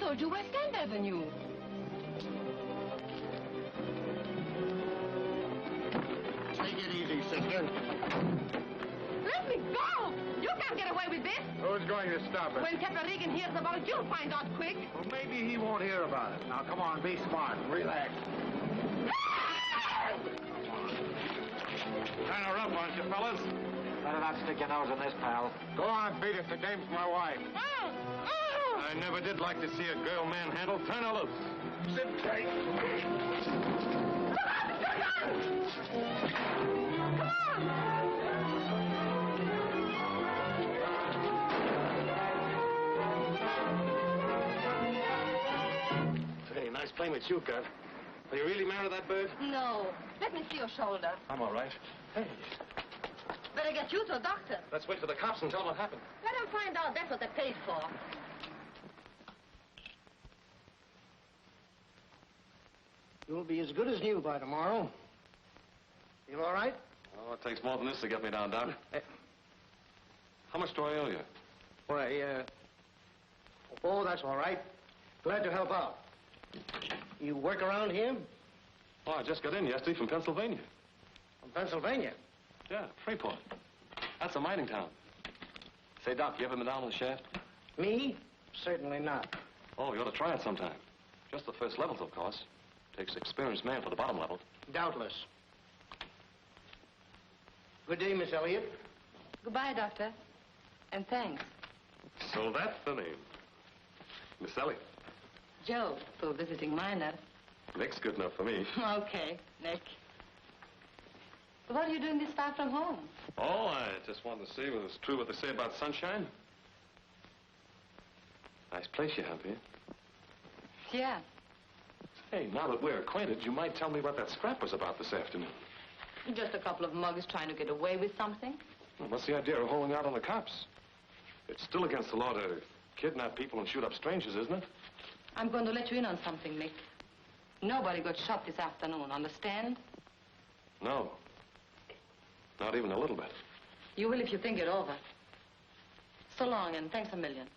told you West End Avenue. Take it easy, sister. Let me go! You can't get away with this. Who's going to stop us? When Captain Regan hears about it, you'll find out quick. Well, maybe he won't hear about it. Now, come on, be smart and relax. Kind of rough, aren't you, fellas? Better not stick your nose in this, pal. Go on, beat it. The dame's my wife. I never did like to see a girl manhandled. Turn her loose. Sit tight. Come on! Hey, nice playing with you, Gus. Are you really married to that bird? No. Let me see your shoulder. I'm all right. Hey, Better get you to a doctor. let's wait for the cops and tell them what happened. Let them find out that's what they paid for. You'll be as good as new by tomorrow. You all right? Oh, it takes more than this to get me down, Doc. How much do I owe you? Why, oh, that's all right. Glad to help out. You work around here? Oh, I just got in yesterday from Pennsylvania. From Pennsylvania? Yeah, Freeport. That's a mining town. Say, Doc, you ever been down on the shaft? Me? Certainly not. Oh, you ought to try it sometime. Just the first levels, of course. Takes experienced man for the bottom level. Doubtless. Good day, Miss Elliott. Goodbye, Doctor. And thanks. So that's the name. Miss Ellie. Joe, for visiting miner. Nick's good enough for me. Okay, Nick. What are you doing this far from home? Oh, I just wanted to see if it was true what they say about sunshine. Nice place you have here. Yeah. Hey, now that we're acquainted, you might tell me what that scrap was about this afternoon. Just a couple of mugs trying to get away with something. Well, what's the idea of holding out on the cops? It's still against the law to kidnap people and shoot up strangers, isn't it? I'm going to let you in on something, Nick. Nobody got shot this afternoon, understand? No. Not even a little bit. You will if you think it over. So long, and thanks a million.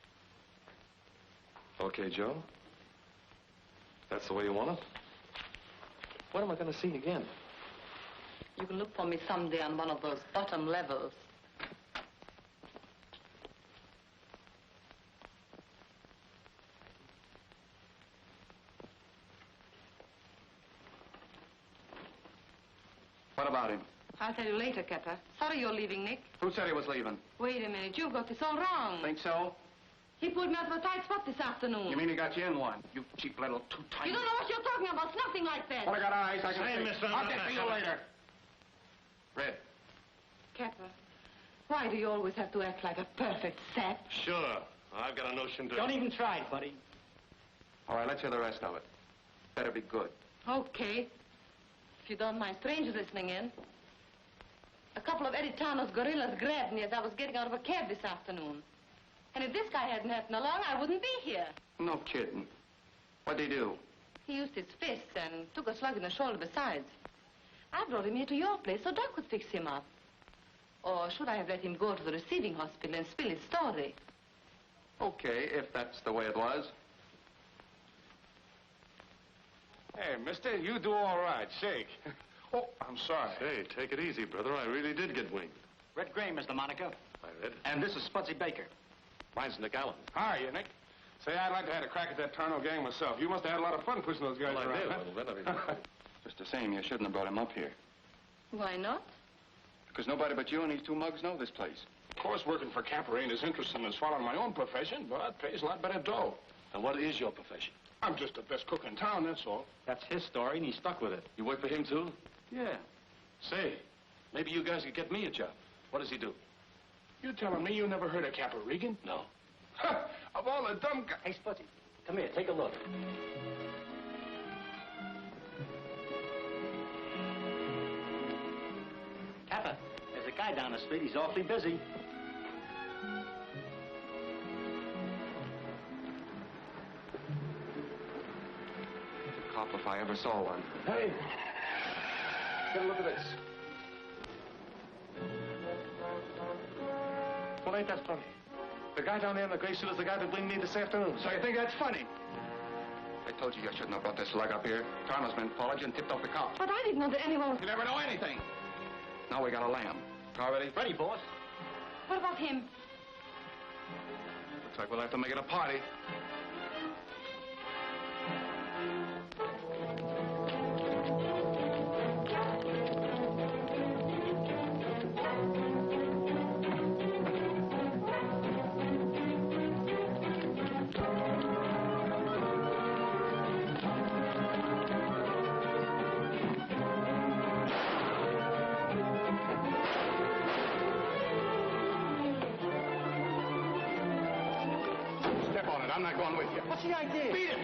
Okay, Joe. That's the way you want it? When am I going to see you again? You can look for me someday on one of those bottom levels. What about him? I'll tell you later, Kepper. Sorry you're leaving, Nick. Who said he was leaving? Wait a minute. You've got this all wrong. Think so? He pulled me out of a tight spot this afternoon. You mean he got you in one? You cheap little too-tight. You don't know what you're talking about. It's nothing like that. Well, I got eyes. I can Say, see. mister, I'll not get that to you fella. later. Red. Kepper, why do you always have to act like a perfect sap? Sure. I've got a notion to... Don't even try, buddy. All right, let's hear the rest of it. Better be good. Okay. If you don't mind strangers listening in. A couple of Eddie Tano's gorillas grabbed me as I was getting out of a cab this afternoon. And if this guy hadn't happened along, I wouldn't be here. No kidding. What'd he do? He used his fists and took a slug in the shoulder besides. I brought him here to your place so Doc could fix him up. Or should I have let him go to the receiving hospital and spill his story? Okay, if that's the way it was. Hey, mister, you do all right. Shake. Oh, I'm sorry. Say, take it easy, brother. I really did get winged. Red Gray, Mr. Monica. I read. And this is Spudsy Baker. Mine's Nick Allen. How are you, Nick? Say, I'd like to have a crack at that Tarno gang myself. You must have had a lot of fun pushing those guys Well, I around. did a huh? little bit. I mean, Just the same, you shouldn't have brought him up here. Why not? Because nobody but you and these two mugs know this place. Of course, working for Capper ain't as interesting as following my own profession, but it pays a lot better dough. and what is your profession? I'm just the best cook in town, that's all. That's his story, and he stuck with it. You work for him, too? Yeah. Say, maybe you guys could get me a job. What does he do? You telling me you never heard of Capper Regan? No. Of all the dumb guys. Hey, Spudsy, come here, take a look. Capper, there's a guy down the street. He's awfully busy. Cop if I ever saw one. Hey! Get a look at this. Well, ain't that funny? The guy down there in the gray suit is the guy that blamed me this afternoon. So you think that's funny? I told you shouldn't have brought this slug up here. Turner's men followed you and tipped off the cops. But I didn't know that anyone... You never know anything. Now we got a lamb. Car ready? Ready, boss. What about him? Looks like we'll have to make it a party. I'm not going with you. What's the idea? Beat it!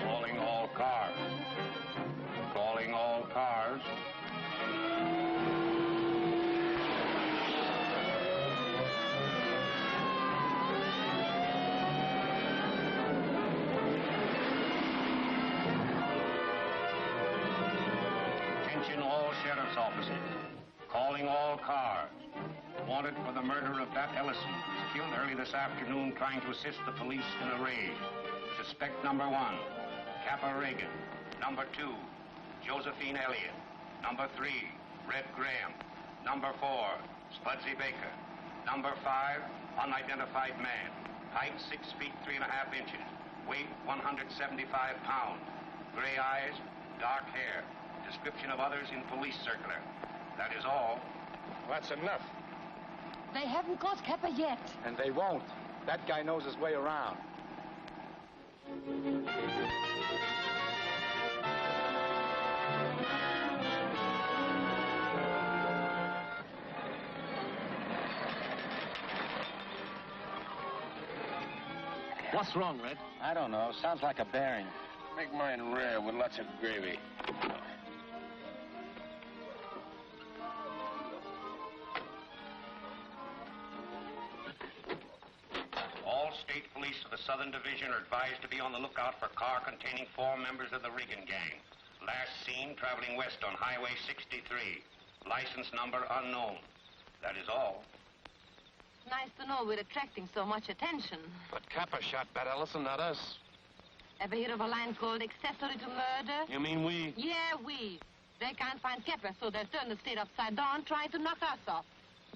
Calling all cars. Calling all cars. Attention all sheriff's offices. Calling all cars. Wanted for the murder of Bat Ellison, who was killed early this afternoon trying to assist the police in a raid. Suspect number 1, Kappa Reagan. Number 2, Josephine Elliott. Number 3, Red Graham. Number 4, Spudsy Baker. Number 5, unidentified man. Height 6 feet 3.5 inches. Weight 175 pounds. Gray eyes, dark hair. Description of others in police circular. That is all. That's enough. They haven't caught Kappa yet. And they won't. That guy knows his way around. What's wrong, Red? I don't know. Sounds like a bearing. Make mine rare with lots of gravy. All state police of the Southern Division are advised to be on the lookout for car containing 4 members of the Reagan gang. Last seen traveling west on Highway 63. License number unknown. That is all. Nice to know we're attracting so much attention. But Kappa shot Bat Ellison, not us. Ever hear of a line called accessory to murder? You mean we? Yeah, we. They can't find Kappa, so they'll turn the state upside down trying to knock us off.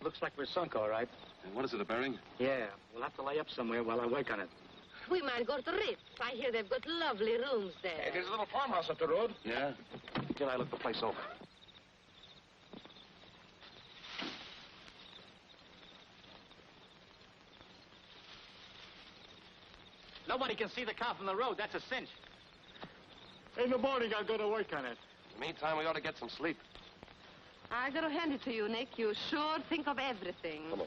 Looks like we're sunk, all right. And what is it, a bearing? Yeah, we'll have to lay up somewhere while I work on it. We might go to the Ritz. I hear they've got lovely rooms there. Hey, there's a little farmhouse up the road. Yeah? Can I look the place over? Nobody can see the car from the road. That's a cinch. In the morning, I'll go to work on it. In the meantime, we ought to get some sleep. I gotta hand it to you, Nick. You sure think of everything. Come on.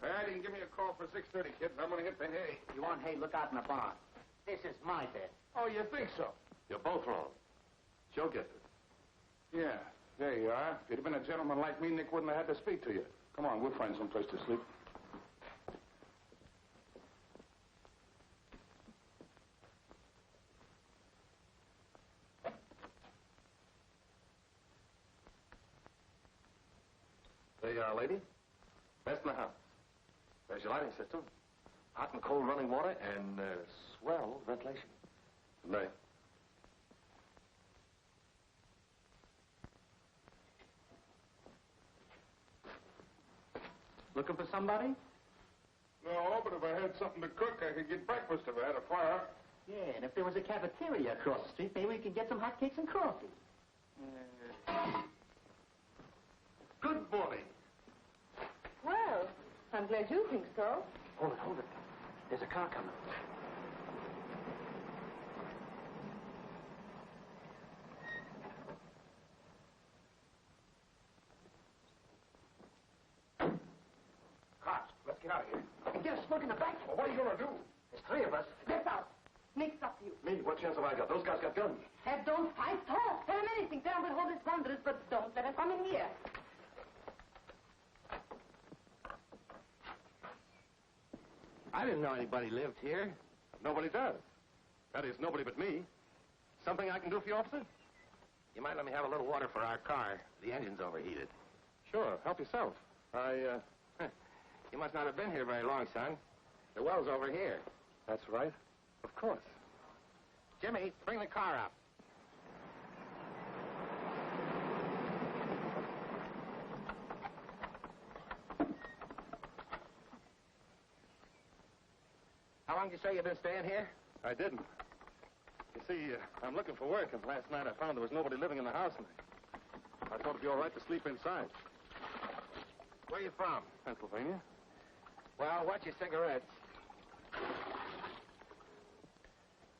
All right, you can give me a call for 6:30, kid. I'm gonna hit the hay. You want hay, look out in the barn. This is my bed. Oh, you think so? You're both wrong. She'll get it. Yeah, there you are. If you'd have been a gentleman like me, Nick wouldn't have had to speak to you. Come on, we'll find some place to sleep. There you are, lady. Best in the house. There's your lighting system. Hot and cold running water and swell ventilation. Good night. Looking for somebody? No, but if I had something to cook, I could get breakfast if I had a fire. Yeah, and if there was a cafeteria across the street, maybe we could get some hotcakes and coffee. Good morning. Well, I'm glad you think so. Hold it. There's a car coming. Cops, let's get out of here. I can get a smoke in the back. Well, what are you gonna do? There's 3 of us. Get out. Nick's up to you. Me? What chance have I got? Those guys got guns. Don't fight. Talk. Tell him anything. Tell him we'll hold his wonders, but don't let him come in here. I didn't know anybody lived here. Nobody does. That is, nobody but me. Something I can do for you, officer? You might let me have a little water for our car. The engine's overheated. Sure, help yourself. You must not have been here very long, son. The well's over here. That's right. Of course. Jimmy, bring the car up. How long did you say you've been staying here? I didn't. You see, I'm looking for work, and last night I found there was nobody living in the house, and I thought it'd be all right to sleep inside. Where are you from? Pennsylvania. Well, watch your cigarettes.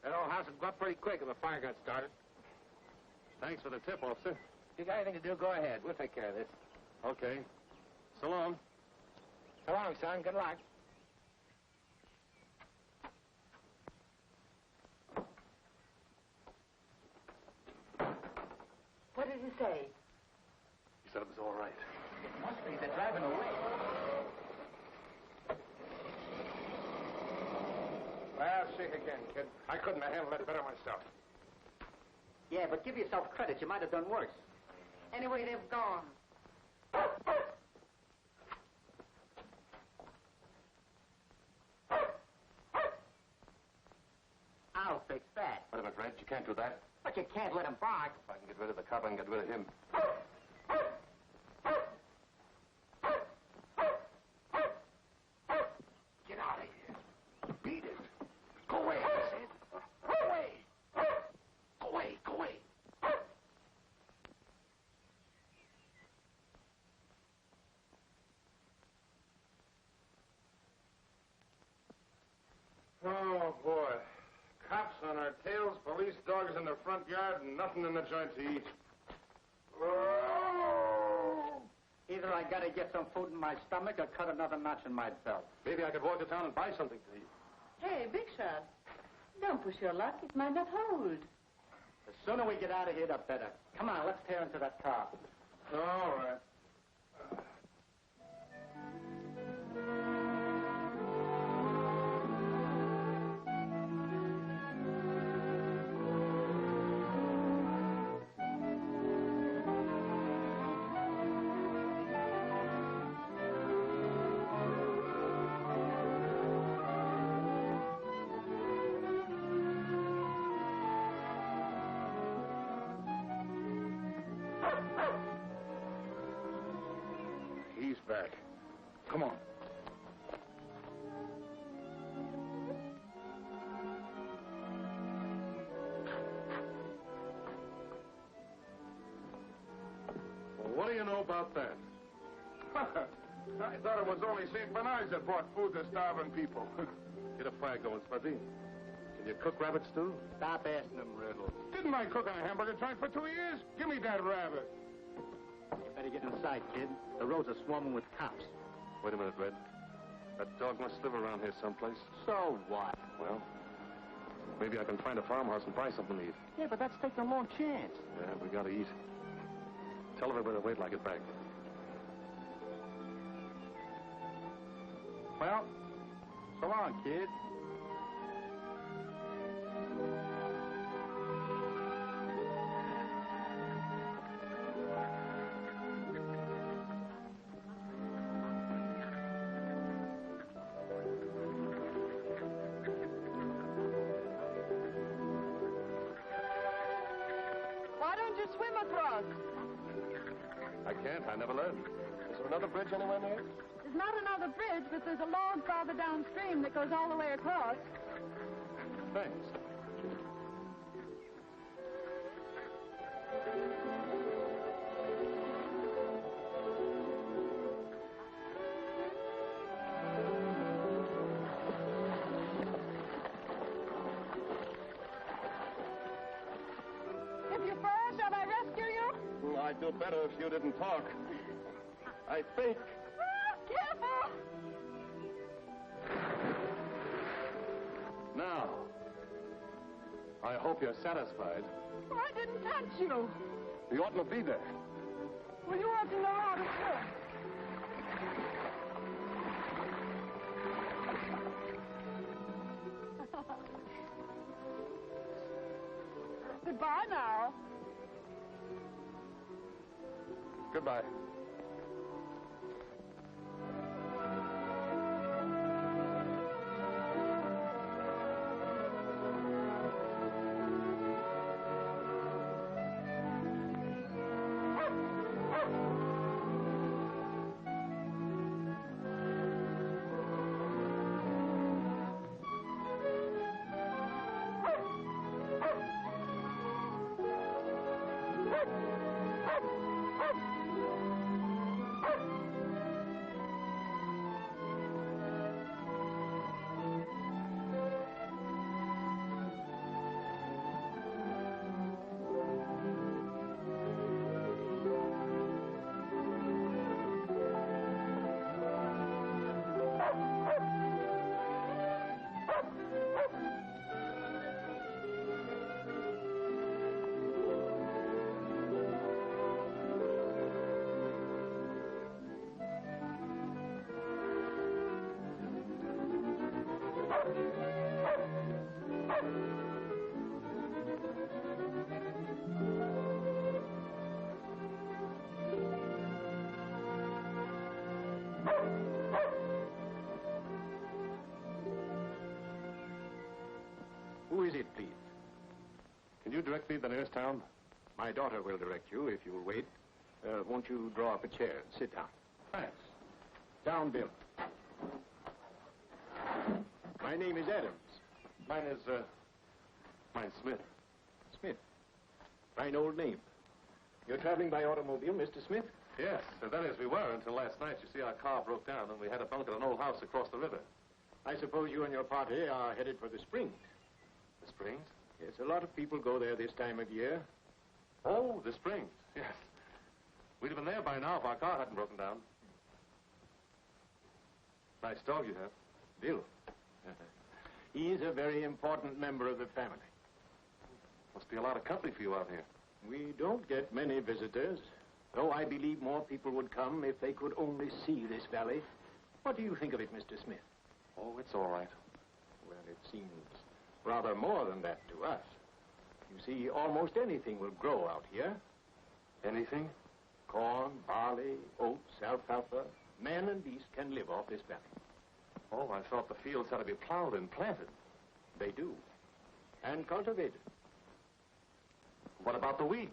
That old house would go up pretty quick if a fire got started. Thanks for the tip, officer. If you got anything to do, go ahead. We'll take care of this. Okay. So long. So long, son. Good luck. What did he say? He said it was all right. It must be. They're driving away. Well, shake again, kid. I couldn't have handled it better myself. Yeah, but give yourself credit. You might have done worse. Anyway, they've gone. I'll fix that. Wait a minute, Red. You can't do that. But you can't let him bark. If I can get rid of the cop, I can get rid of him. Get out of here. Beat it. Go away, I said. Go away. Go away, go away. Oh, boy. Cops on our tails, police dogs in the front yard, and nothing in the joint to eat. Oh! Either I gotta get some food in my stomach or cut another notch in my belt. Maybe I could walk to town and buy something to eat. Hey, Big Shot. Don't push your luck. It might not hold. The sooner we get out of here, the better. Come on, let's tear into that car. All right. He's back. Come on. Well, what do you know about that? I thought it was only St. Bernard's that brought food to starving people. Get a fire going, Spuddy. Can you cook rabbit stew? Stop asking them riddles. Didn't I cook on a hamburger joint for 2 years? Give me that rabbit. You better get inside, kid. The roads are swarming with cops. Wait a minute, Red. That dog must live around here someplace. So what? Well, maybe I can find a farmhouse and buy something to eat. Yeah, but that's taking a long chance. Yeah, we gotta eat. Tell everybody to wait till I get back. Well, so long, kid. Why don't you swim across? I can't. I never learned. Is there another bridge anywhere near? There's not another bridge, but there's a log farther downstream that goes all the way across. Thanks. If you fall, shall I rescue you? I'd do better if you didn't talk. I think. Careful! Now, I hope you're satisfied. I didn't touch you. You oughtn't to be there. Well, you ought to know how to swim. Goodbye now. Goodbye. Who is it, please? Can you direct me to the nearest town? My daughter will direct you if you'll wait. Won't you draw up a chair and sit down? Thanks. Down, Bill. My name is Adams. Mine's Smith. Smith. Fine old name. You're traveling by automobile, Mr. Smith? Yes, that is, we were until last night. You see, our car broke down and we had to bunk at an old house across the river. I suppose you and your party are headed for the Springs. The Springs? Yes, a lot of people go there this time of year. Oh, the Springs, yes. We'd have been there by now if our car hadn't broken down. Nice dog you have. Bill. He's a very important member of the family. Must be a lot of company for you out here. We don't get many visitors, though I believe more people would come if they could only see this valley. What do you think of it, Mr. Smith? Oh, it's all right. Well, it seems rather more than that to us. You see, almost anything will grow out here. Anything? Corn, barley, oats, alfalfa. Man and beast can live off this valley. Oh, I thought the fields had to be plowed and planted. They do. And cultivated. What about the weeds?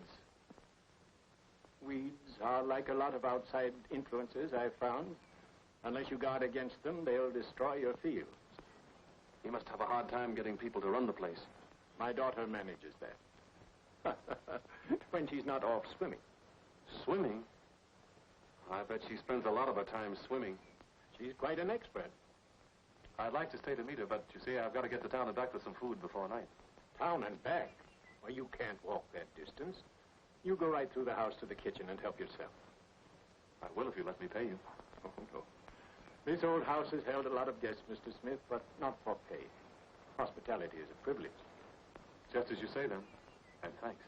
Weeds are like a lot of outside influences, I've found. Unless you guard against them, they'll destroy your fields. You must have a hard time getting people to run the place. My daughter manages that. When she's not off swimming. Swimming? I bet she spends a lot of her time swimming. She's quite an expert. I'd like to stay to meet her, but you see, I've got to get to town and back for some food before night. Town and back? Well, you can't walk that distance. You go right through the house to the kitchen and help yourself. I will if you let me pay you. Oh, no. This old house has held a lot of guests, Mr. Smith, but not for pay. Hospitality is a privilege. Just as you say, then. And thanks.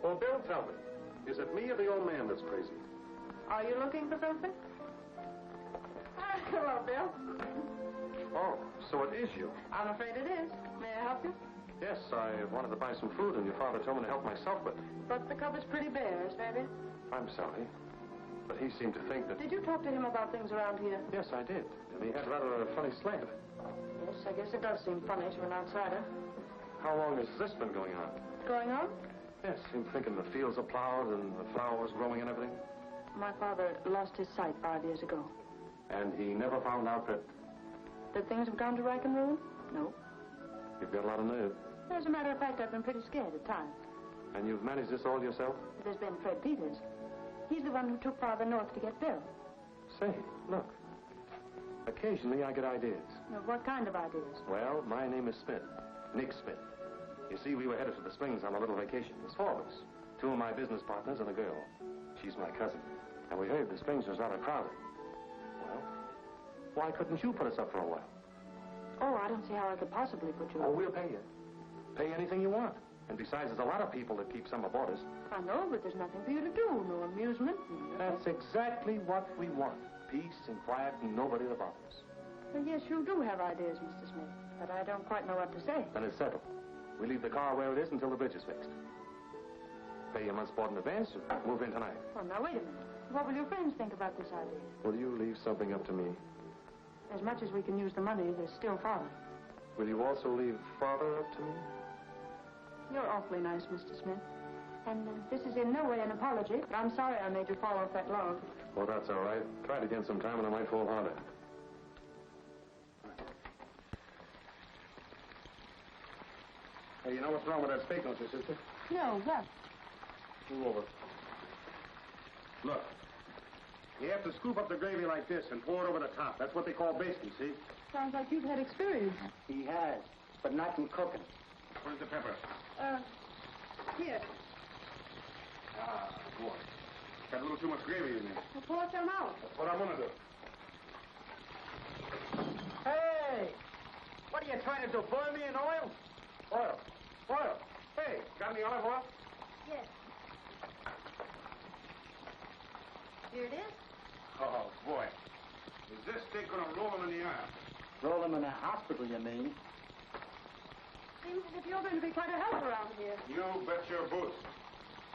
Well, Bill, tell me, is it me or the old man that's crazy? Are you looking for something? Hello, Bill. Oh, so it is you. I'm afraid it is. May I help you? Yes, I wanted to buy some food, and your father told me to help myself, but But the cupboard's pretty bare, baby. I'm sorry. But he seemed to think that... Did you talk to him about things around here? Yes, I did. And he had rather a funny slant. Yes, I guess it does seem funny to an outsider. How long has this been going on? Going on? Yes, him thinking the fields are plowed and the flowers growing and everything. My father lost his sight 5 years ago. And he never found out that... That things have gone to rack and ruin? No. You've got a lot of nerve. As a matter of fact, I've been pretty scared at times. And you've managed this all yourself? It has been Fred Peters. He's the one who took Father north to get Bill. Say, look. Occasionally I get ideas. Now, what kind of ideas? Well, my name is Smith. Nick Smith. You see, we were headed for the Springs on a little vacation. There's 4 of us. 2 of my business partners and a girl. She's my cousin. And we heard the Springs was rather crowded. Well, why couldn't you put us up for a while? Oh, I don't see how I could possibly put you Oh, up. we'll pay you. Pay anything you want. And besides, there's a lot of people that keep summer boarders. I know, but there's nothing for you to do. No amusement. That's exactly what we want. Peace and quiet and nobody to bother us. Well, yes, you do have ideas, Mr. Smith. But I don't quite know what to say. Then it's settled. We leave the car where it is until the bridge is fixed. Pay your month's board in advance and move in tonight. Well, now, wait a minute. What will your friends think about this idea? Will you leave something up to me? As much as we can use the money, there's still Father. Will you also leave Father up to me? You're awfully nice, Mr. Smith. And this is in no way an apology, but I'm sorry I made you fall off that log. Well, that's all right. Try it again sometime and I might fall harder. Hey, you know what's wrong with that steak, don't you, sister? No, what? Move over. Look, you have to scoop up the gravy like this and pour it over the top. That's what they call basting, see? Sounds like you've had experience. He has, but not in cooking. Where's the pepper? Here. Ah, boy. Got a little too much gravy in there. Well, pour some out. That's what I'm gonna do. Hey! What are you trying to do, boil me in oil? Oil. Oil. Hey, got any olive oil? Yes. Here it is. Oh, boy. Is this steak gonna roll him in the iron? Roll him in a hospital, you mean? Seems as if you're going to be quite a help around here. You bet your boots.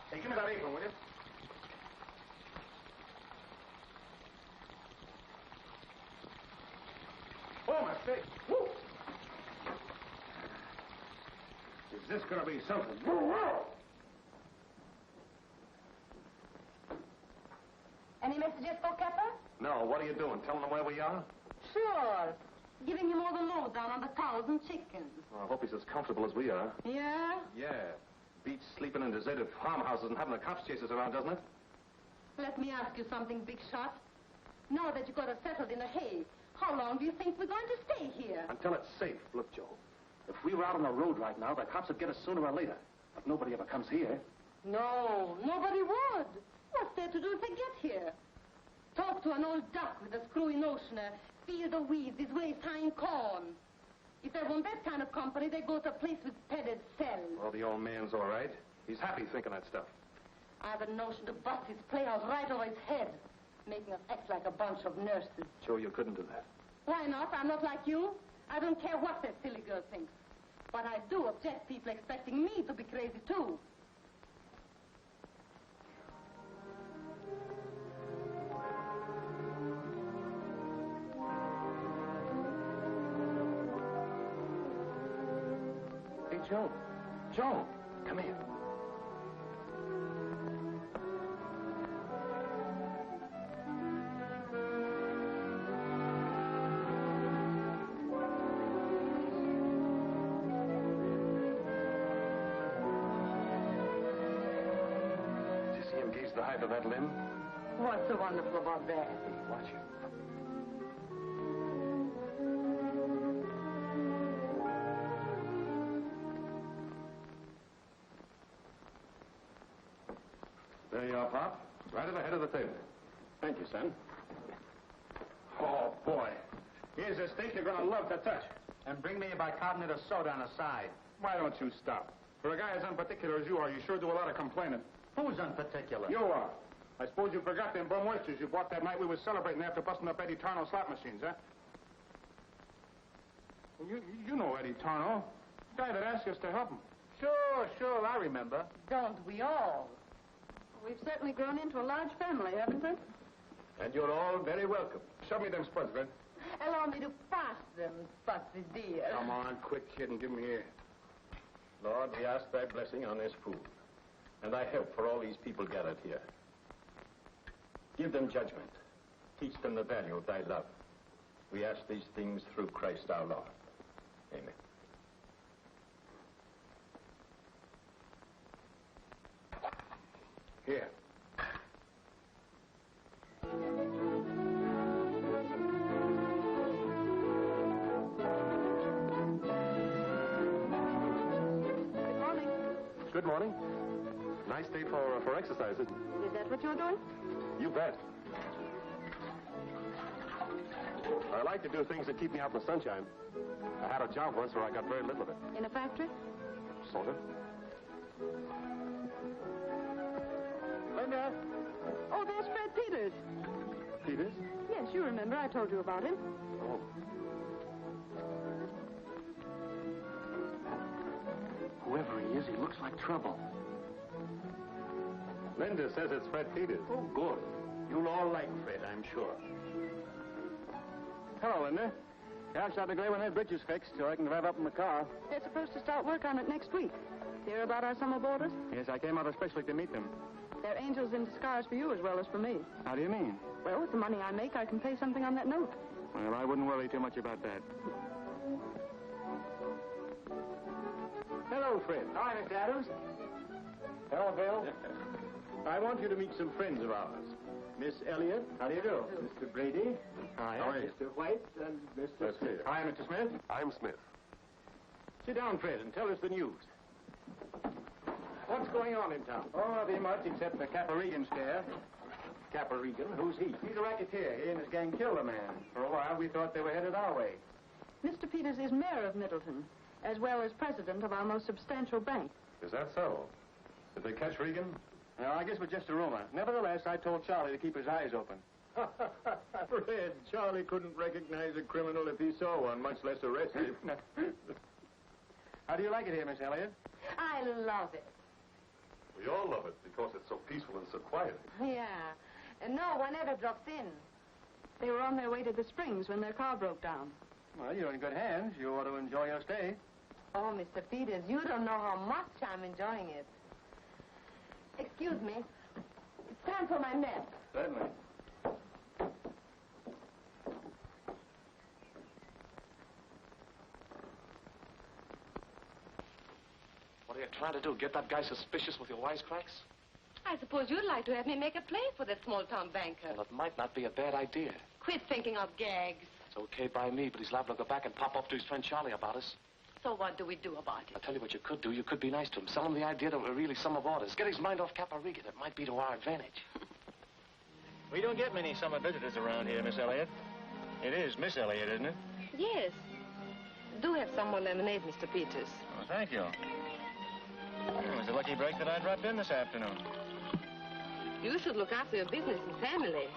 Hey, give me that apron, will you? Oh, my steak. Woo! Is this gonna be something? Any messages for Kepper? No, what are you doing? Telling them where we are? Sure. Giving him all the lowdown on the cows and chickens. Well, I hope he's as comfortable as we are. Yeah? Yeah. Beats sleeping in deserted farmhouses and having the cops chase us around, doesn't it? Let me ask you something, Big Shot. Now that you got us settled in a hay, how long do you think we're going to stay here? Until it's safe. Look, Joe. If we were out on the road right now, the cops would get us sooner or later. But nobody ever comes here. No, nobody would. What's there to do if they get here? Talk to an old duck with a screwy notioner, feel the weeds, his waist high in corn. If they want that kind of company, they go to a place with padded cells. Well, the old man's all right. He's happy thinking that stuff. I have a notion to bust his playhouse right over his head, making us act like a bunch of nurses. Joe, you couldn't do that. Why not? I'm not like you. I don't care what that silly girl thinks. But I do object people expecting me to be crazy, too. Hey, Joe. Joe, come here. The height of that limb? What's so wonderful about that? Watch it. There you are, Pop. Right at the head of the table. Thank you, son. Oh, boy. Here's a steak you're gonna love to touch. And bring me a bicarbonate of soda on the side. Why don't you stop? For a guy as unparticular as you are, you sure do a lot of complaining. Who's unparticular? You are. I suppose you forgot them bum oysters you bought that night we was celebrating after busting up Eddie Tarno's slot machines, huh? You know Eddie Tarnow. The guy that asked us to help him. Sure, I remember. Don't we all? We've certainly grown into a large family, haven't we? And you're all very welcome. Show me them spuds, Red. Allow me to pass them, Spotty dear. Come on, quit kidding. Give 'em here. Lord, we ask thy blessing on this food, and thy help for all these people gathered here. Give them judgment. Teach them the value of thy love. We ask these things through Christ our Lord. Amen. Here. Good morning. Nice day for exercise, isn't it? Is that what you're doing? You bet. I like to do things that keep me out in the sunshine. I had a job once where I got very little of it. In a factory? Sort of. Linda? Oh, there's Fred Peters. Peters? Yes, you remember. I told you about him. Oh. Whoever he is, he looks like trouble. Linda says it's Fred Peters. Oh, good. You'll all like Fred, I'm sure. Hello, Linda. Yeah, I shot to go when that bridge is fixed so I can drive up in the car. They're supposed to start work on it next week. Hear about our summer boarders? Yes, I came out especially to meet them. They're angels in disguise for you as well as for me. How do you mean? Well, with the money I make, I can pay something on that note. Well, I wouldn't worry too much about that. Hello, Fred. Hi, Mr. Adams. Hello, Bill. I want you to meet some friends of ours. Miss Elliott. How do you do? Mr. Brady. Hi. How are you? Mr. White and Mr. Smith. Hi, Mr. Smith. I'm Smith. Sit down, Fred, and tell us the news. What's going on in town? Oh, nothing much except the Cappa-Regan scare. Cappa-Regan? Who's he? He's a racketeer. He and his gang killed a man. For a while, we thought they were headed our way. Mr. Peters is mayor of Middleton, as well as president of our most substantial bank. Is that so? Did they catch Regan? No, I guess it was just a rumor. Nevertheless, I told Charlie to keep his eyes open. Fred, Charlie couldn't recognize a criminal if he saw one, much less arrest him. How do you like it here, Miss Elliott? I love it. We all love it because it's so peaceful and so quiet. Yeah. And no one ever drops in. They were on their way to the Springs when their car broke down. Well, you're in good hands. You ought to enjoy your stay. Oh, Mr. Peters, you don't know how much I'm enjoying it. Excuse me. It's time for my mess. Certainly. What are you trying to do? Get that guy suspicious with your wisecracks? I suppose you'd like to have me make a play for that small-town banker. Well, it might not be a bad idea. Quit thinking of gags. It's okay by me, but he's liable to go back and pop up to his friend Charlie about us. So what do we do about I'll it? tell you what you could do. You could be nice to him. Sell him the idea that we're really summer boarders. Get his mind off Cappa-Regan. It might be to our advantage. We don't get many summer visitors around here, Miss Elliott. It is Miss Elliott, isn't it? Yes. Do have some more lemonade, Mr. Peters. Oh, thank you. It was a lucky break that I dropped in this afternoon. You should look after your business and family.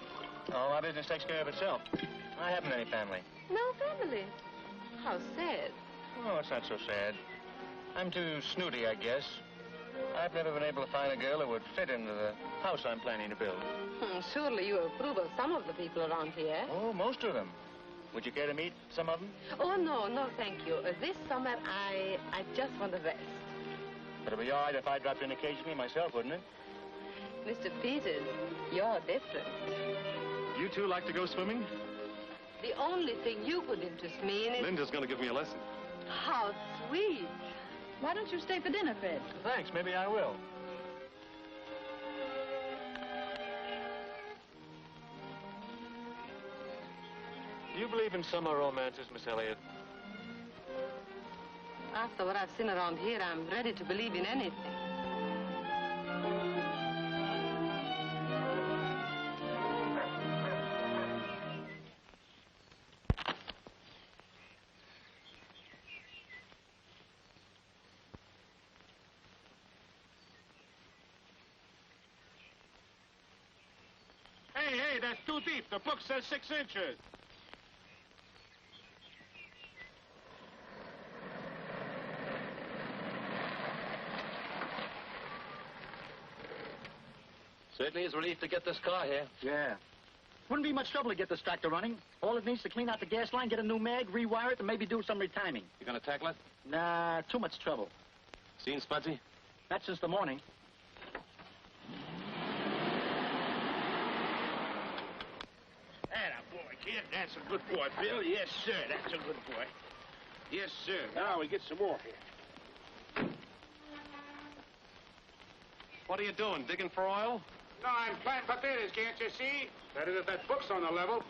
Oh, my business takes care of itself. I haven't any family. No family. How sad. Oh, it's not so sad. I'm too snooty, I guess. I've never been able to find a girl that would fit into the house I'm planning to build. Surely you approve of some of the people around here. Oh, most of them. Would you care to meet some of them? Oh, no, thank you. This summer, I just want to rest. But it'd be all right if I dropped in occasionally myself, wouldn't it? Mr. Peters, you're different. You two like to go swimming? The only thing you could interest me in is... Linda's going to give me a lesson. How sweet. Why don't you stay for dinner, Fred? Thanks, maybe I will. Do you believe in summer romances, Miss Elliott? After what I've seen around here, I'm ready to believe in anything. Hey, that's too deep. The book says 6 inches. Certainly is a relief to get this car here. Yeah. Wouldn't be much trouble to get this tractor running. All it needs to clean out the gas line, get a new mag, rewire it, and maybe do some retiming. You gonna tackle it? Nah, too much trouble. Seen Spudsy? Not since the morning. Atta boy, kid. That's a good boy, Bill. Yes, sir. That's a good boy. Yes, sir. Now we get some more here. What are you doing, digging for oil? No, I'm planting potatoes, can't you see? That is, if that book's on the level.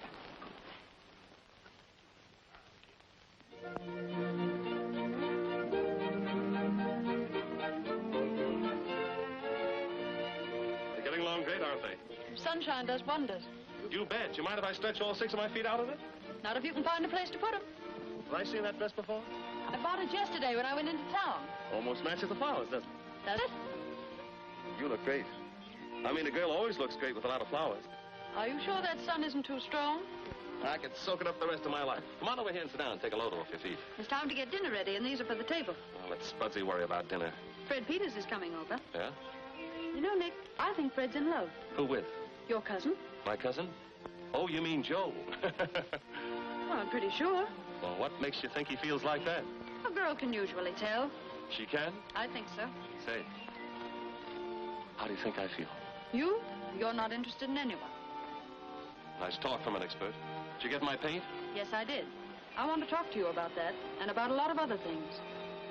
They're getting along great, aren't they? Sunshine does wonders. You bet. You mind if I stretch all 6 of my feet out of it? Not if you can find a place to put them. Have I seen that dress before? I bought it yesterday when I went into town. Almost matches the flowers, doesn't it? Does it? You look great. I mean, a girl always looks great with a lot of flowers. Are you sure that sun isn't too strong? I could soak it up the rest of my life. Come on over here and sit down and take a load off your feet. It's time to get dinner ready, and these are for the table. Well, let Spudsy worry about dinner. Fred Peters is coming over. Yeah? You know, Nick, I think Fred's in love. Who with? Your cousin. My cousin? Oh, you mean Joe. Well, I'm pretty sure. Well, what makes you think he feels like that? A girl can usually tell. She can? I think so. Say, how do you think I feel? You? You're not interested in anyone. Nice talk from an expert. Did you get my paint? Yes, I did. I want to talk to you about that, and about a lot of other things.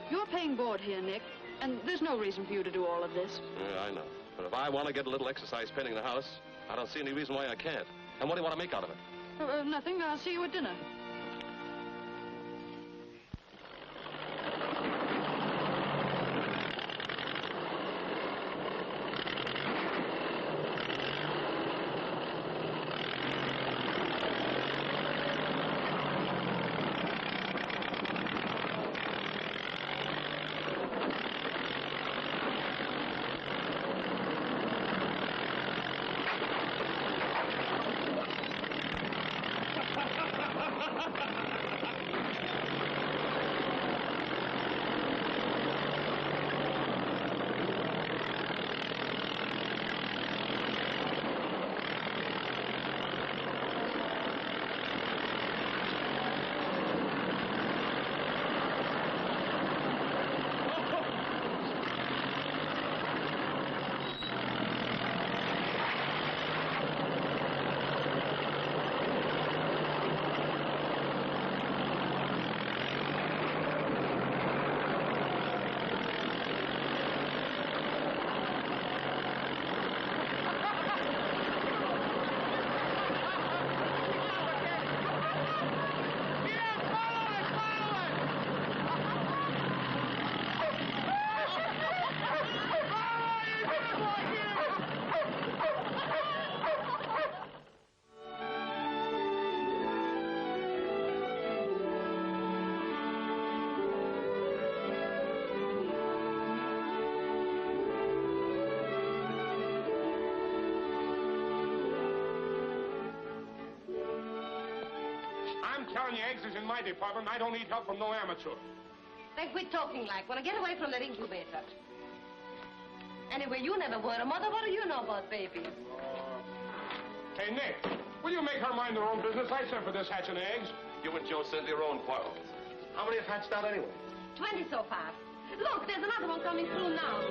You're paying board here, Nick, and there's no reason for you to do all of this. Yeah, I know. But if I want to get a little exercise painting the house, I don't see any reason why I can't. And what do you want to make out of it? Nothing. I'll see you at dinner. Telling you, eggs is in my department. I don't need help from no amateur. Then quit talking like. Wanna get away from that incubator. Anyway, you never were a mother. What do you know about babies? Hey, Nick, will you make her mind her own business? I sent for this hatching eggs. You and Joe sent your own quarrels. How many have hatched out anyway? 20 so far. Look, there's another one coming through now.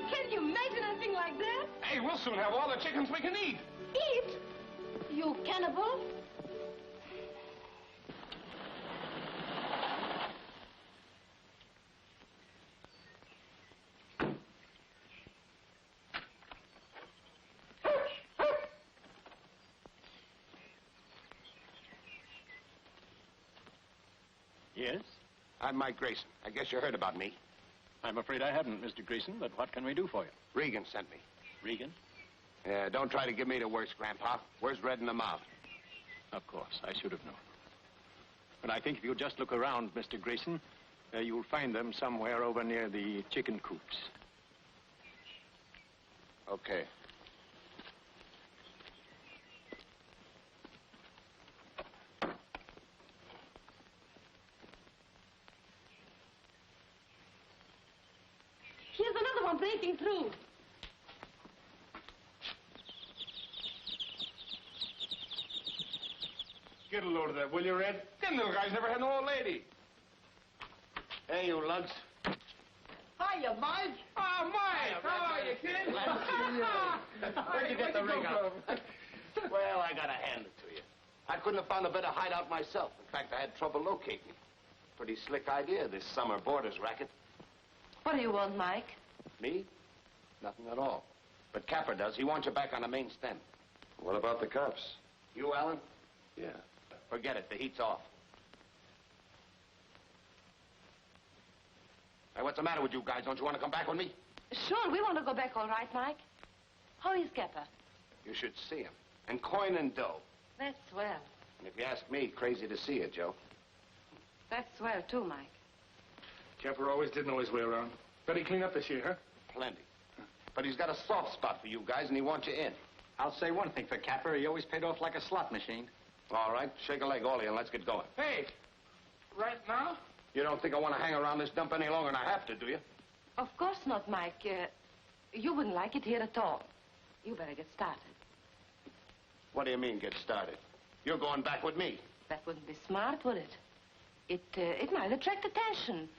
Can you imagine anything like that? Hey, we'll soon have all the chickens we can eat. Eat? You cannibal? Yes? I'm Mike Grayson. I guess you heard about me. I'm afraid I haven't, Mr. Greason, but what can we do for you? Regan sent me. Regan? Yeah, don't try to give me the worst, Grandpa. Where's red in the mouth? Of course, I should have known. But I think if you just look around, Mr. Grayson, you'll find them somewhere over near the chicken coops. Okay. Now I'm breaking through. Get a load of that, will you, Red? Them little guys never had no old lady. Hey, you lugs. Hiya, Mike. Oh, Mike! How are you, kid? Glad to see you. Where'd you get the rig out? Well, I gotta hand it to you. I couldn't have found a better hideout myself. In fact, I had trouble locating it. Pretty slick idea, this summer boarders racket. What do you want, Mike? Me? Nothing at all. But Capper does. He wants you back on the main stem. What about the cops? You, Alan? Yeah. Forget it. The heat's off. Hey, what's the matter with you guys? Don't you want to come back with me? Sure, we want to go back all right, Mike. How is Capper? You should see him. And coin and dough. That's swell. And if you ask me, crazy to see you, Joe. That's swell, too, Mike. Capper always did know his way around. Better clean up this year, huh? Plenty. But he's got a soft spot for you guys, and he wants you in. I'll say one thing for Capper. He always paid off like a slot machine. All right, shake a leg, all of you, and let's get going. Hey, right now? You don't think I want to hang around this dump any longer than I have to, do you? Of course not, Mike. You wouldn't like it here at all. You better get started. What do you mean, get started? You're going back with me. That wouldn't be smart, would it? It might attract attention.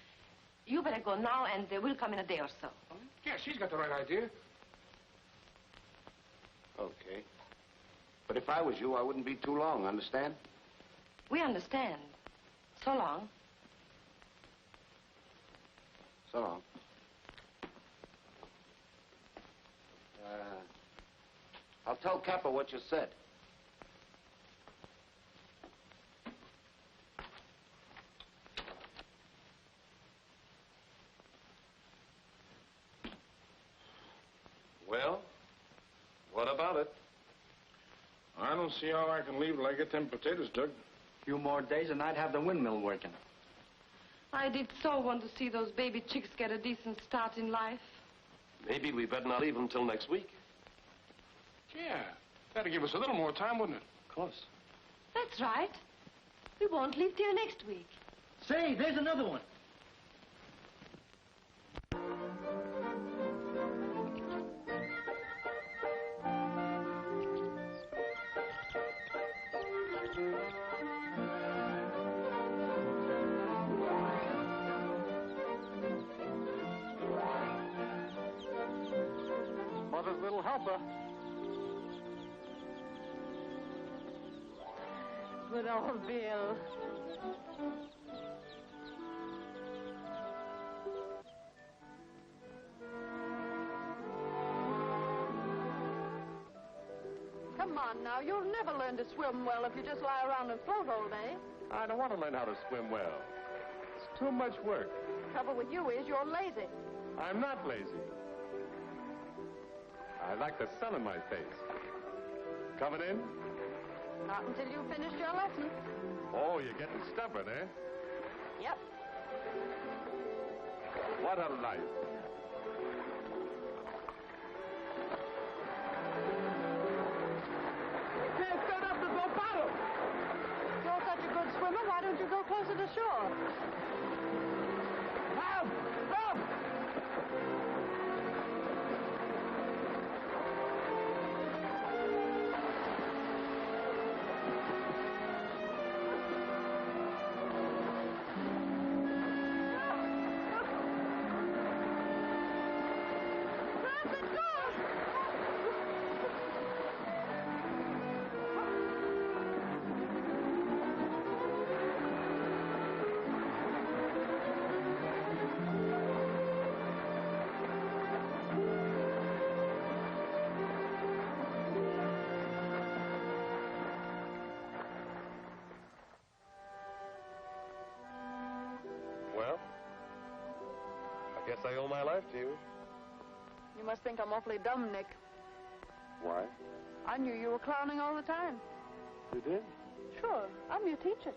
You better go now, and we'll come in a day or so. Yeah, she's got the right idea. Okay. But if I was you, I wouldn't be too long, understand? We understand. So long. So long. I'll tell Capper what you said. Well, what about it? I don't see how I can leave till I get them potatoes dug. A few more days and I'd have the windmill working. I did so want to see those baby chicks get a decent start in life. Maybe we better not leave until next week. Yeah, that'd give us a little more time, wouldn't it? Of course. That's right. We won't leave till next week. Say, there's another one. Mother's little helper. Good old Bill. Come on now, you'll never learn to swim well if you just lie around and float all day. I don't want to learn how to swim well. It's too much work. Trouble with you is you're lazy. I'm not lazy. I like the sun in my face. Coming in? Not until you finish your lesson. Oh, you're getting stubborn, eh? Yep. What a life. Can't set up to go bottom. If you're such a good swimmer, why don't you go closer to shore? Help! Help! Well, I guess I owe my life to you. You must think I'm awfully dumb, Nick. Why? I knew you were clowning all the time. You did? Sure, I'm your teacher.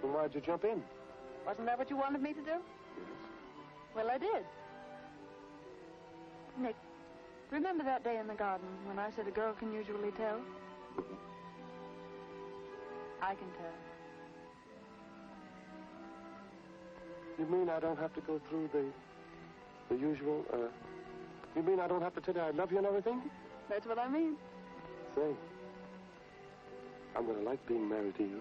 Then why'd you jump in? Wasn't that what you wanted me to do? Yes. Well, I did. Nick, remember that day in the garden when I said a girl can usually tell? I can tell. You mean I don't have to go through the The usual, you mean I don't have to tell you I love you and everything? That's what I mean. Say, I'm gonna like being married to you.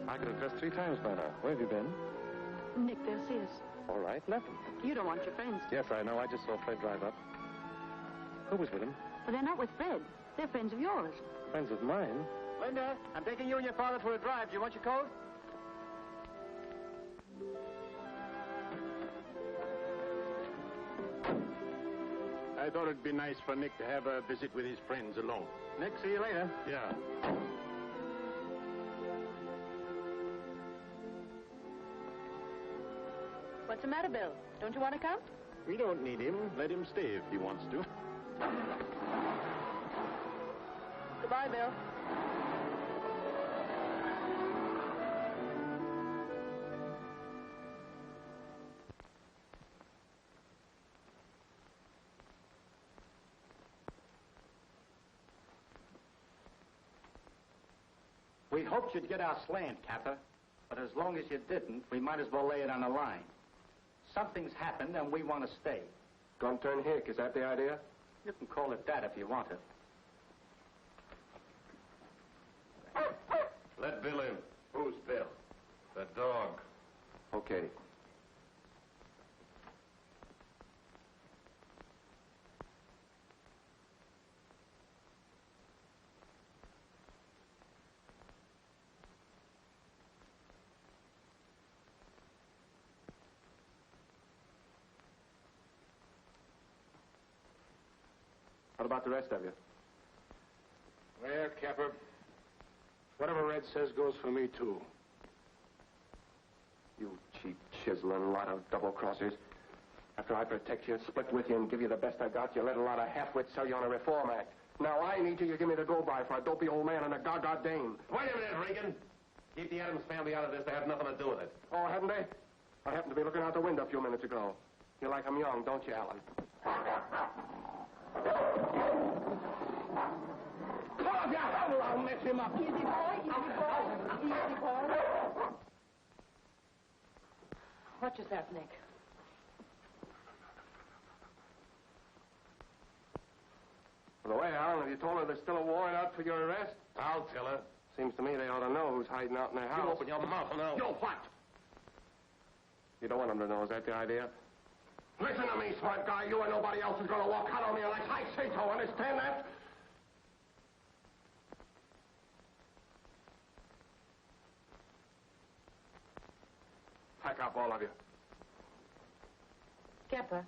I could have dressed 3 times by now. Where have you been? Nick, they'll see us. All right, nothing. You don't want your friends to. Yes, I know. I just saw Fred drive up. Who was with him? But they're not with Fred. They're friends of yours. Friends of mine. Linda, I'm taking you and your father for a drive. Do you want your coat? I thought it'd be nice for Nick to have a visit with his friends alone. Nick, see you later. Yeah. What's the matter, Bill? Don't you want to come? We don't need him. Let him stay if he wants to. Goodbye, Bill. We hoped you'd get our slant, Capper. But as long as you didn't, we might as well lay it on the line. Something's happened, and we want to stay. Gonna turn hick, is that the idea? You can call it that if you want to. Let Bill in. Who's Bill? The dog. Okay. What about the rest of you? Well, Capper, whatever Red says goes for me, too. You cheap, chiseling lot of double-crossers. After I protect you, split with you, and give you the best I got, you let a lot of half-wits sell you on a reform act. Now I need you give me the go-by for a dopey old man and a gaga dame. Wait a minute, Regan. Keep the Adams family out of this. They have nothing to do with it. Oh, haven't they? I happened to be looking out the window a few minutes ago. You like 'em young, don't you, Alan? Come on, I'll mess him up. Easy, boy. Easy, boy. What just happened, Nick? By the way, Alan, have you told her there's still a warrant out for your arrest? I'll tell her. Seems to me they ought to know who's hiding out in their house. You open your mouth now. You what? You don't want them to know, is that the idea? Listen to me, smart guy. You and nobody else is going to walk out on me unless I say so. Understand that? Pack up, all of you. Skipper,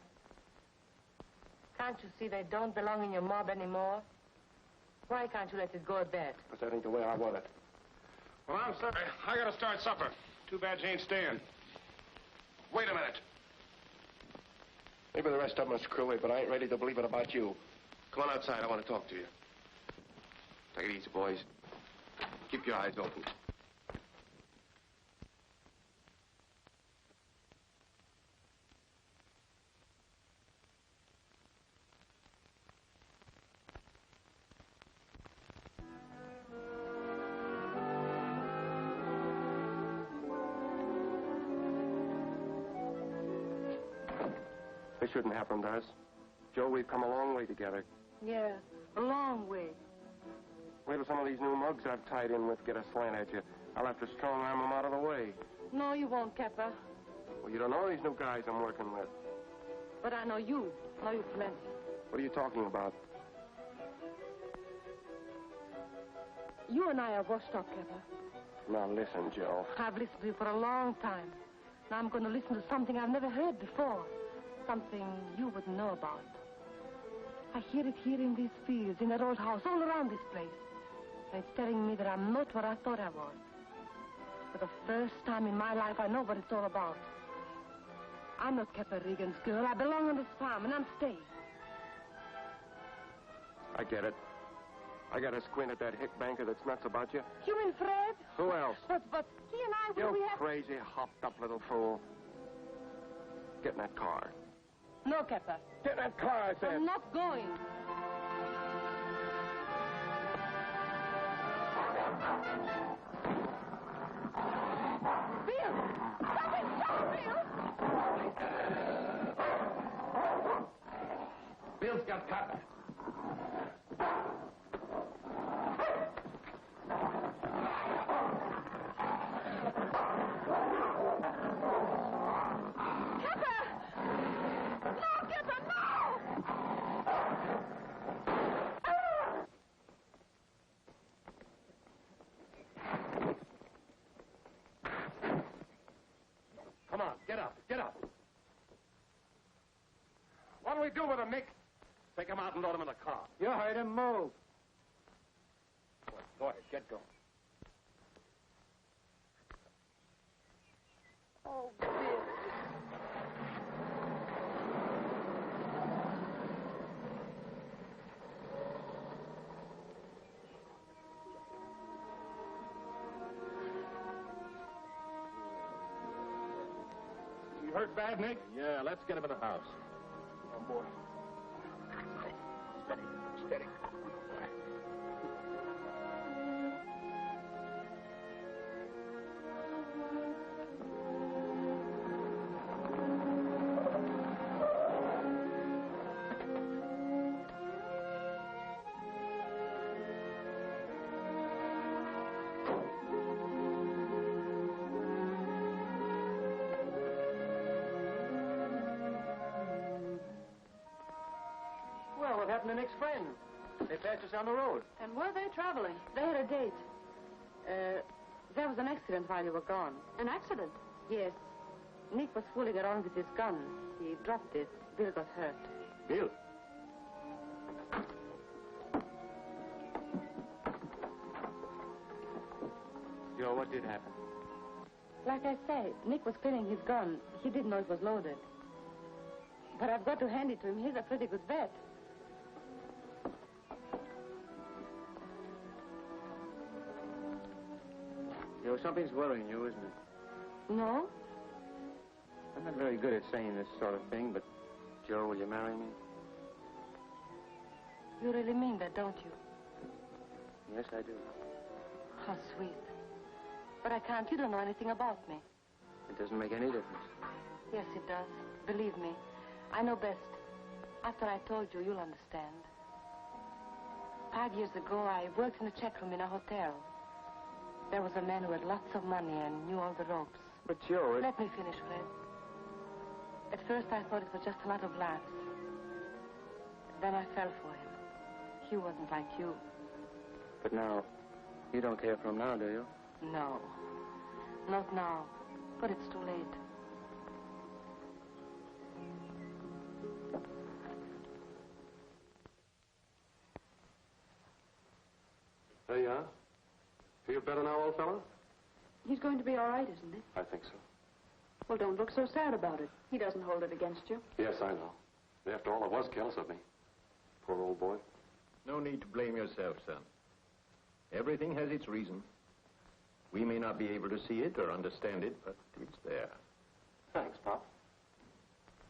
can't you see they don't belong in your mob anymore? Why can't you let it go at that? Because that ain't the way I want it. Well, I'm sorry. I got to start supper. Too bad you ain't staying. Wait a minute. Maybe the rest of them are screwy, but I ain't ready to believe it about you. Come on outside. I want to talk to you. Take it easy, boys. Keep your eyes open. This shouldn't happen to us. Joe, we've come a long way together. Yeah, a long way. Wait till some of these new mugs I've tied in with get a slant at you. I'll have to strong-arm them out of the way. No, you won't, Capper. Well, you don't know these new guys I'm working with. But I know you. Know you plenty. What are you talking about? You and I are washed up, Capper. Now, listen, Joe. I've listened to you for a long time. Now I'm going to listen to something I've never heard before. Something you wouldn't know about. I hear it here in these fields, in that old house, all around this place. And it's telling me that I'm not what I thought I was. For the first time in my life, I know what it's all about. I'm not Capper Regan's girl. I belong on this farm, and I'm staying. I get it. I got to squint at that hick banker that's nuts about you. You and Fred? Who else? But he and I, You we have... crazy, hopped-up little fool. Get in that car. No, Capper. Get in that car, I said. I'm not going. Bill! Something shot Bill! Bill's got caught. Come on, get up, get up. What do we do with him, Nick? Take him out and load him in the car. You heard him. Move. Go ahead, get going. Oh, Bill. You hurt bad, Nick? Yeah, let's get him in the house. Oh, boy. Steady, steady. Well, what happened to Nick's friends? They passed us on the road. And were they traveling? They had a date. There was an accident while you were gone. An accident? Yes. Nick was fooling around with his gun. He dropped it. Bill got hurt. Bill. Joe, what did happen? Like I say, Nick was cleaning his gun. He didn't know it was loaded. But I've got to hand it to him. He's a pretty good vet. Joe, something's worrying you, isn't it? No? I'm not very good at saying this sort of thing, but, Joe, will you marry me? You really mean that, don't you? Yes, I do. How sweet. But I can't. You don't know anything about me. It doesn't make any difference. Yes, it does. Believe me. I know best. After I told you, you'll understand. 5 years ago, I worked in a check room in a hotel. There was a man who had lots of money and knew all the ropes. But, Joe, Let me finish, Fred. At first, I thought it was just a lot of laughs. Then I fell for him. He wasn't like you. But now, you don't care for him now, do you? No. Not now. But it's too late. There you are. Feel better now, old fellow? He's going to be all right, isn't he? I think so. Well, don't look so sad about it. He doesn't hold it against you. Yes, I know. After all, it was careless of me. Poor old boy. No need to blame yourself, son. Everything has its reason. We may not be able to see it or understand it, but it's there. Thanks, Pop.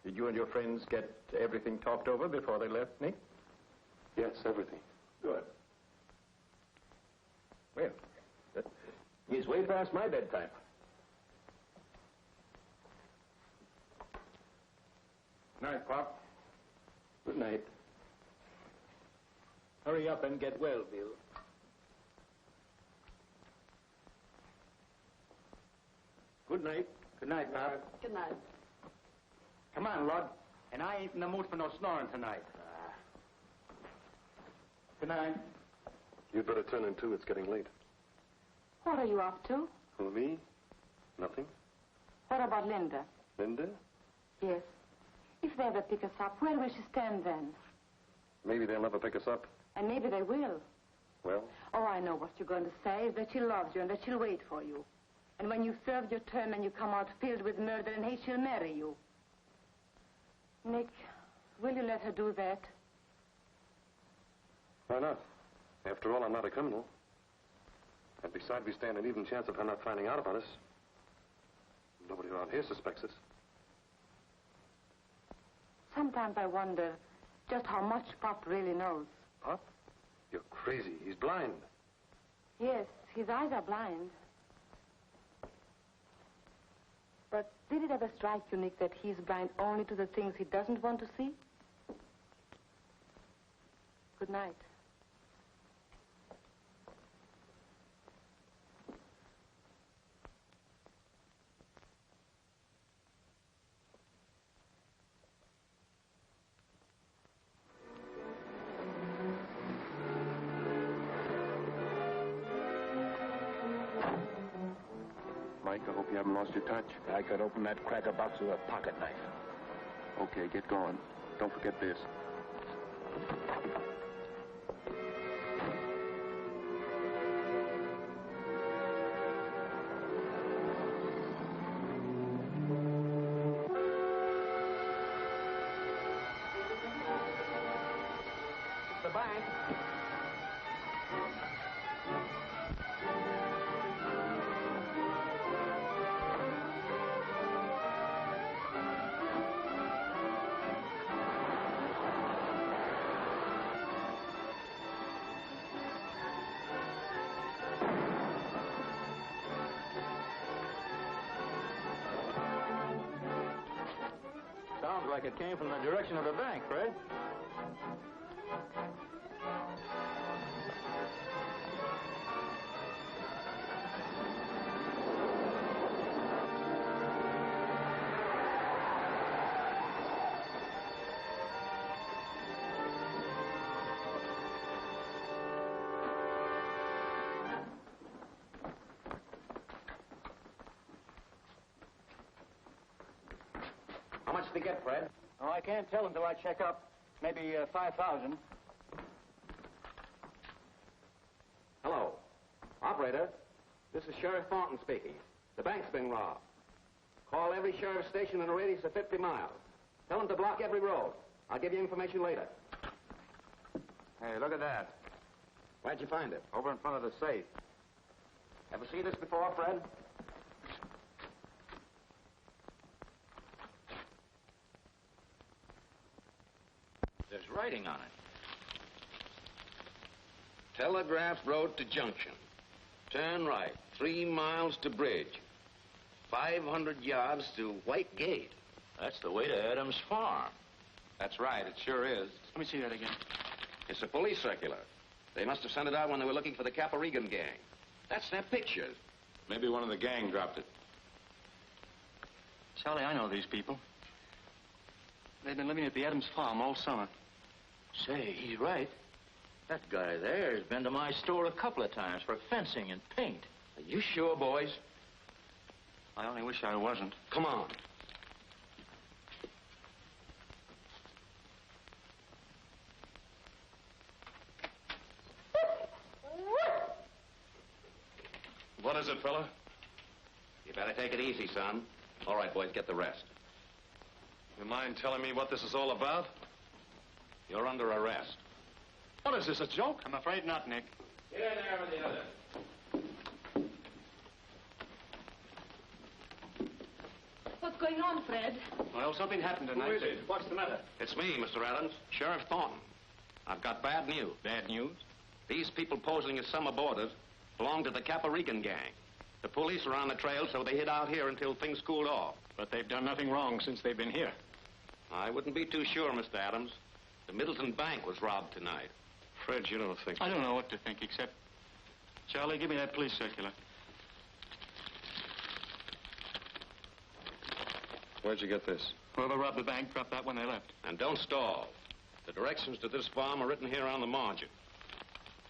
Did you and your friends get everything talked over before they left, Nick? Yes, everything. Good. Well, that is way past my bedtime. Night, Pop. Good night. Hurry up and get well, Bill. Good night. Good night, Pop. Good night. Come on, Lud. And I ain't in the mood for no snoring tonight. Good night. You'd better turn in, too. It's getting late. What are you up to? Who, me? Nothing. What about Linda? Linda? Yes. If they ever pick us up, where will she stand then? Maybe they'll never pick us up. And maybe they will. Well? Oh, I know what you're going to say, is that she loves you and that she'll wait for you. And when you've served your term and you come out filled with murder and hate, she'll marry you. Nick, will you let her do that? Why not? After all, I'm not a criminal. And besides, we stand an even chance of her not finding out about us. Nobody around here suspects us. Sometimes I wonder just how much Pop really knows. Pop? You're crazy. He's blind. Yes, his eyes are blind. But did it ever strike you, Nick, that he's blind only to the things he doesn't want to see? Good night. Mike, I hope you haven't lost your touch. I could open that cracker box with a pocket knife. Okay, get going. Don't forget this. The bank. Sounds like it came from the direction of the bank, Fred. How much did they get, Fred? Oh, I can't tell until I check up. Maybe 5,000. Hello. Operator, this is Sheriff Thornton speaking. The bank's been robbed. Call every sheriff's station in a radius of 50 miles. Tell them to block every road. I'll give you information later. Hey, look at that. Where'd you find it? Over in front of the safe. Ever see this before, Fred? There's writing on it. Telegraph Road to Junction. Turn right. 3 miles to Bridge. 500 yards to White Gate. That's the way to Adams Farm. That's right, it sure is. Let me see that again. It's a police circular. They must have sent it out when they were looking for the Caparigan gang. That's their pictures. Maybe one of the gang dropped it. Sally, I know these people. They've been living at the Adams Farm all summer. Say, he's right. That guy there has been to my store a couple of times for fencing and paint. Are you sure, boys? I only wish I wasn't. Come on. What is it, fella? You better take it easy, son. All right, boys, get the rest. You mind telling me what this is all about? You're under arrest. What is this, a joke? I'm afraid not, Nick. Get in there with the others. What's going on, Fred? Well, something happened tonight. Who is it? What's the matter? It's me, Mr. Adams, Sheriff Thornton. I've got bad news. Bad news? These people posing as summer boarders belong to the Caparigan gang. The police are on the trail, so they hid out here until things cooled off. But they've done nothing wrong since they've been here. I wouldn't be too sure, Mr. Adams. The Middleton Bank was robbed tonight. Fred, you don't think... I don't know what to think, except... Charlie, give me that police circular. Where'd you get this? Whoever robbed the bank dropped that when they left. And don't stall. The directions to this farm are written here on the margin.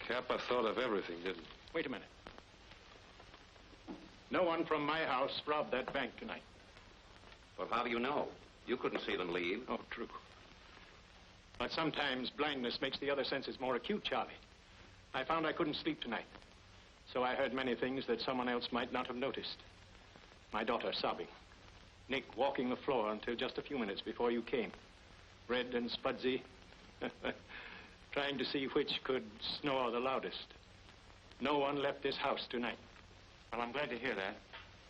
Kappa thought of everything, didn't he? Wait a minute. No one from my house robbed that bank tonight. Well, how do you know? You couldn't see them leave. Oh, true. But sometimes blindness makes the other senses more acute, Charlie. I found I couldn't sleep tonight. So I heard many things that someone else might not have noticed. My daughter sobbing. Nick walking the floor until just a few minutes before you came. Red and Spudsy. Trying to see which could snore the loudest. No one left this house tonight. Well, I'm glad to hear that.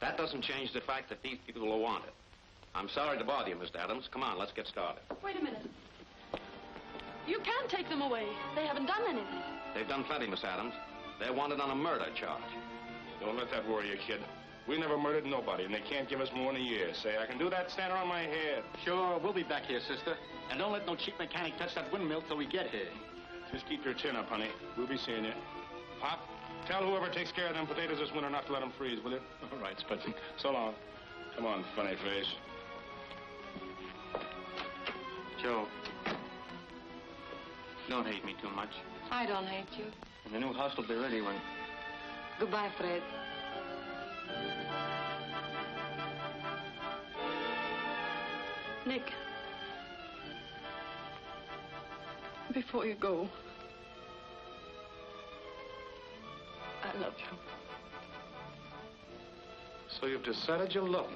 That doesn't change the fact that these people are wanted. I'm sorry to bother you, Mr. Adams. Come on, let's get started. Wait a minute. You can't take them away. They haven't done anything. They've done plenty, Miss Adams. They're wanted on a murder charge. Don't let that worry you, kid. We never murdered nobody, and they can't give us more than a year. Say, I can do that standing on my head. Sure, we'll be back here, sister. And don't let no cheap mechanic touch that windmill till we get here. Just keep your chin up, honey. We'll be seeing you. Pop, tell whoever takes care of them potatoes this winter not to let them freeze, will you? All right, Spudson. So long. Come on, funny face. Joe, don't hate me too much. I don't hate you. And the new house will be ready when... Goodbye, Fred. Nick, before you go, I love you. So you've decided you love me.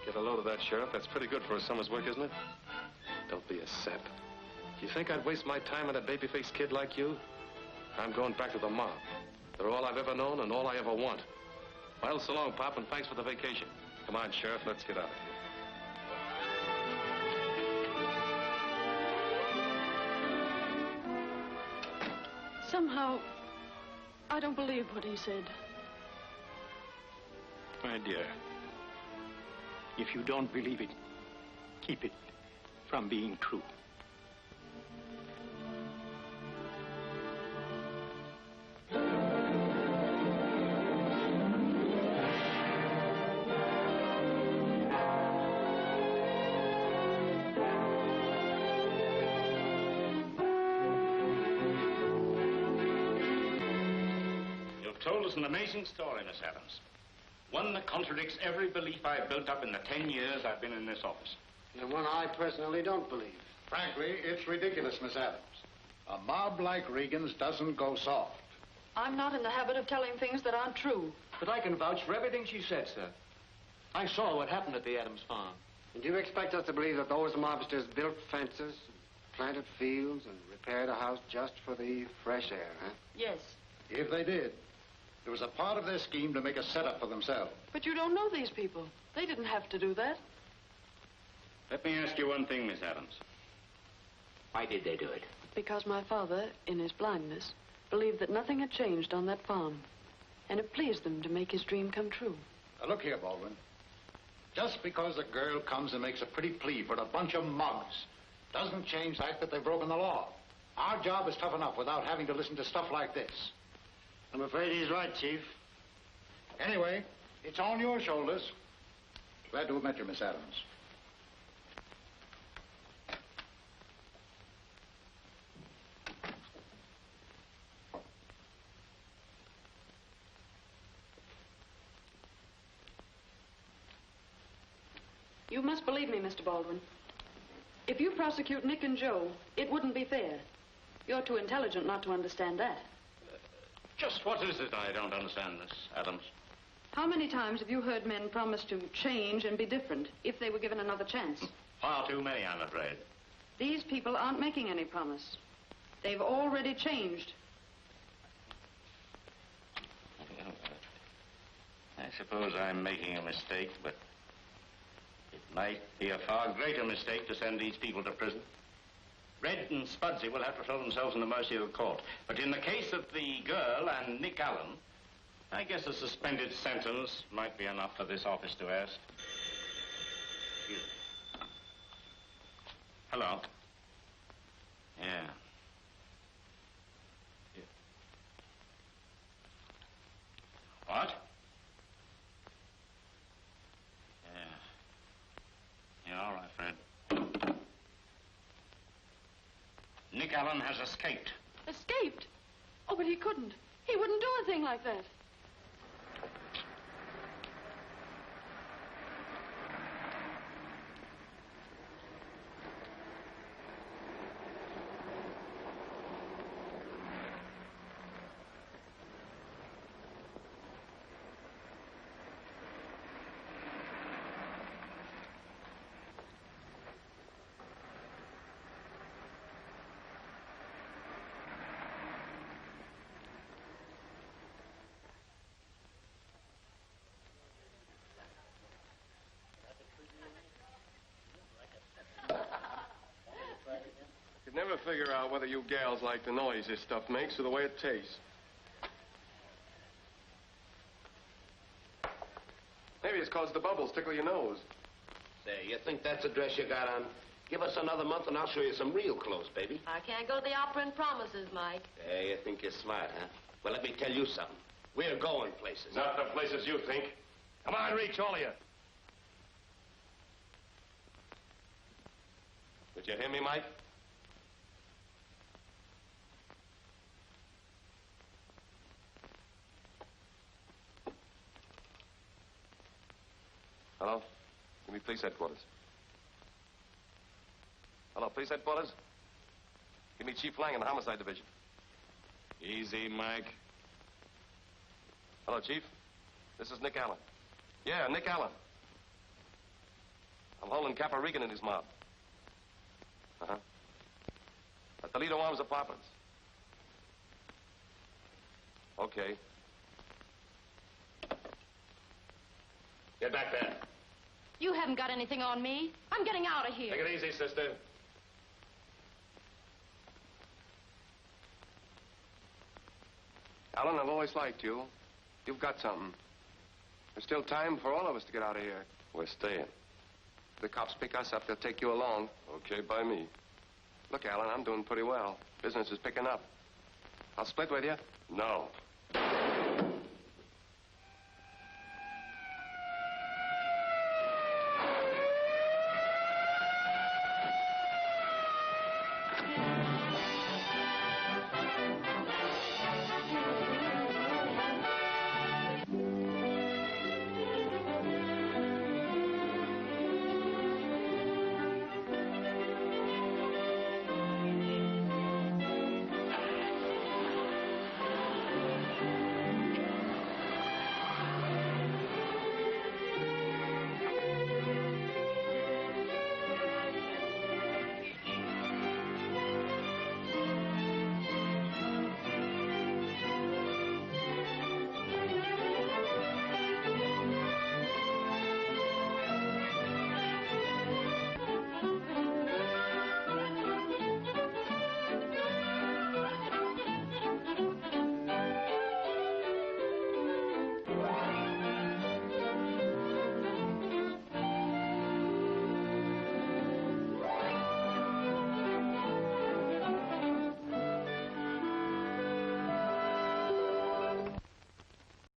Get a load of that, Sheriff. That's pretty good for a summer's work, isn't it? Don't be a sap. You think I'd waste my time on a baby-faced kid like you? I'm going back to the mob. They're all I've ever known and all I ever want. Well, so long, Pop, and thanks for the vacation. Come on, Sheriff, let's get out of here. Somehow, I don't believe what he said. My dear, if you don't believe it, keep it from being true. Told us an amazing story, Miss Adams. One that contradicts every belief I've built up in the 10 years I've been in this office. And one I personally don't believe. Frankly, it's ridiculous, Miss Adams. A mob like Regan's doesn't go soft. I'm not in the habit of telling things that aren't true. But I can vouch for everything she said, sir. I saw what happened at the Adams farm. And you expect us to believe that those mobsters built fences, planted fields, and repaired a house just for the fresh air, huh? Yes. If they did, there was a part of their scheme to make a setup for themselves. But you don't know these people. They didn't have to do that. Let me ask you one thing, Miss Adams. Why did they do it? Because my father, in his blindness, believed that nothing had changed on that farm. And it pleased them to make his dream come true. Now, look here, Baldwin. Just because a girl comes and makes a pretty plea for a bunch of mugs doesn't change the fact that they've broken the law. Our job is tough enough without having to listen to stuff like this. I'm afraid he's right, Chief. Anyway, it's on your shoulders. Glad to have met you, Miss Adams. You must believe me, Mr. Baldwin. If you prosecute Nick and Joe, it wouldn't be fair. You're too intelligent not to understand that. Just what is it I don't understand, Miss Adams? How many times have you heard men promise to change and be different if they were given another chance? Far too many, I'm afraid. These people aren't making any promise. They've already changed. I suppose I'm making a mistake, but it might be a far greater mistake to send these people to prison. Red and Spudsy will have to throw themselves in the mercy of the court. But in the case of the girl and Nick Allen, I guess a suspended sentence might be enough for this office to ask. Excuse me. Hello. Yeah. What? Yeah, all right, Fred. Nick Allen has escaped. Escaped? Oh, but he couldn't. He wouldn't do a thing like that. figure out whether you gals like the noise this stuff makes or the way it tastes. Maybe it's 'cause the bubbles tickle your nose. Say, you think that's a dress you got on? Give us another month and I'll show you some real clothes, baby. I can't go to the opera and promises, Mike. Hey, you think you're smart, huh? Well, let me tell you something. We're going places. Not the places you think. Come on, reach, all of you. Did you hear me, Mike? Hello? Give me police headquarters. Hello, police headquarters? Give me Chief Lang in the homicide division. Easy, Mike. Hello, Chief. This is Nick Allen. Yeah, Nick Allen. I'm holding Capper Regan and his mob. Uh-huh. At Toledo Arms Apartments. Okay. Get back there. You haven't got anything on me. I'm getting out of here. Take it easy, sister. Alan, I've always liked you. You've got something. There's still time for all of us to get out of here. We're staying. If the cops pick us up, they'll take you along. Okay, by me. Look, Alan, I'm doing pretty well. Business is picking up. I'll split with you. No.